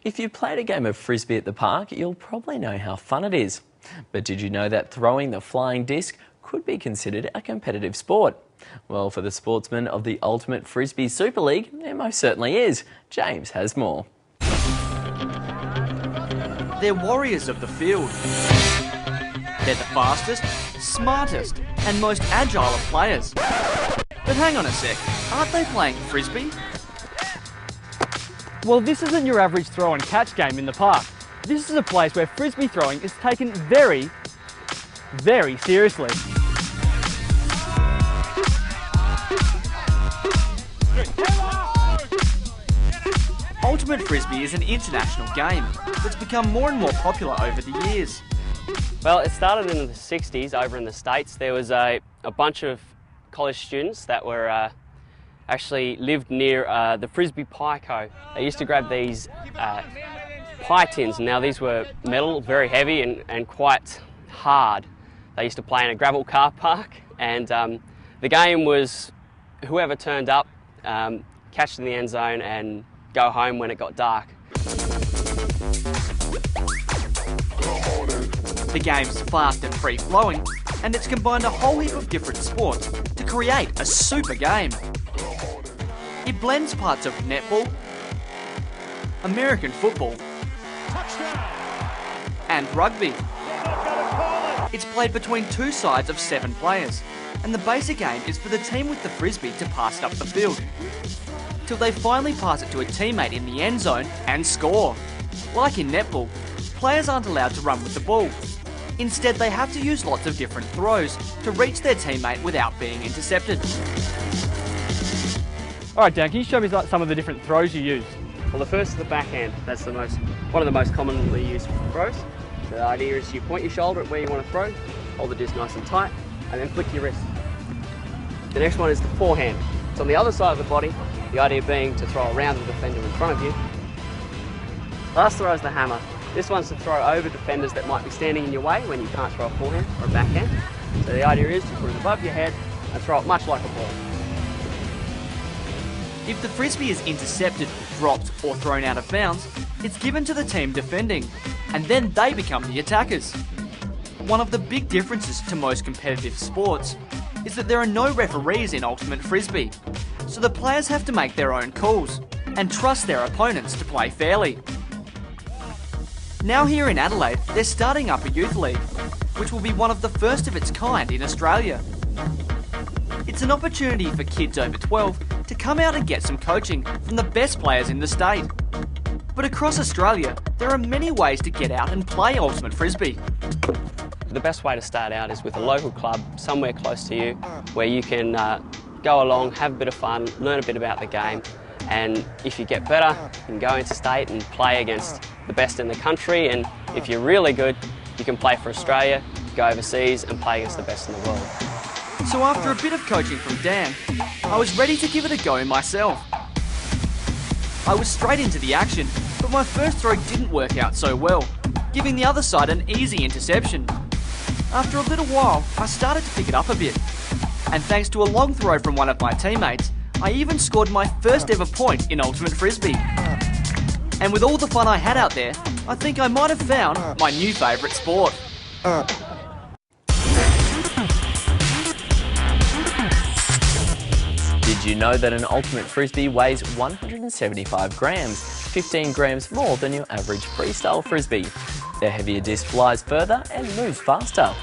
If you played a game of frisbee at the park, you'll probably know how fun it is. But did you know that throwing the flying disc could be considered a competitive sport? Well, for the sportsmen of the Ultimate Frisbee Super League, it most certainly is. James has more. They're warriors of the field. They're the fastest, smartest and most agile of players. But hang on a sec, aren't they playing frisbee? Well, this isn't your average throw and catch game in the park. This is a place where frisbee throwing is taken very, very seriously. Ultimate Frisbee is an international game that's become more and more popular over the years. Well, it started in the 60s over in the States. There was a bunch of college students that were actually lived near the Frisbee Pie Co. They used to grab these pie tins. Now these were metal, very heavy and quite hard. They used to play in a gravel car park, and the game was whoever turned up, catch in the end zone and go home when it got dark. The game's fast and free-flowing, and it's combined a whole heap of different sports to create a super game. It blends parts of netball, American football, and rugby. It's played between two sides of 7 players, and the basic aim is for the team with the frisbee to pass it up the field, till they finally pass it to a teammate in the end zone and score. Like in netball, players aren't allowed to run with the ball. Instead, they have to use lots of different throws to reach their teammate without being intercepted. Alright Dan, can you show me some of the different throws you use? Well, the first is the backhand. That's one of the most commonly used throws. So the idea is you point your shoulder at where you want to throw, hold the disc nice and tight, and then flick your wrist. The next one is the forehand. It's on the other side of the body, the idea being to throw around the defender in front of you. Last throw is the hammer. This one's to throw over defenders that might be standing in your way when you can't throw a forehand or a backhand. So the idea is to put it above your head and throw it much like a ball. If the frisbee is intercepted, dropped or thrown out of bounds, it's given to the team defending, and then they become the attackers. One of the big differences to most competitive sports is that there are no referees in Ultimate Frisbee, so the players have to make their own calls and trust their opponents to play fairly. Now here in Adelaide, they're starting up a youth league, which will be one of the first of its kind in Australia. It's an opportunity for kids over 12 to come out and get some coaching from the best players in the state. But across Australia, there are many ways to get out and play Ultimate Frisbee. The best way to start out is with a local club somewhere close to you where you can go along, have a bit of fun, learn a bit about the game, and if you get better, you can go into state and play against the best in the country, and if you're really good, you can play for Australia, go overseas and play against the best in the world. So after a bit of coaching from Dan, I was ready to give it a go myself. I was straight into the action, but my first throw didn't work out so well, giving the other side an easy interception. After a little while, I started to pick it up a bit, and thanks to a long throw from one of my teammates, I even scored my first ever point in Ultimate Frisbee. And with all the fun I had out there, I think I might have found my new favourite sport. Did you know that an Ultimate Frisbee weighs 175 grams, 15 grams more than your average freestyle frisbee? Their heavier disc flies further and moves faster.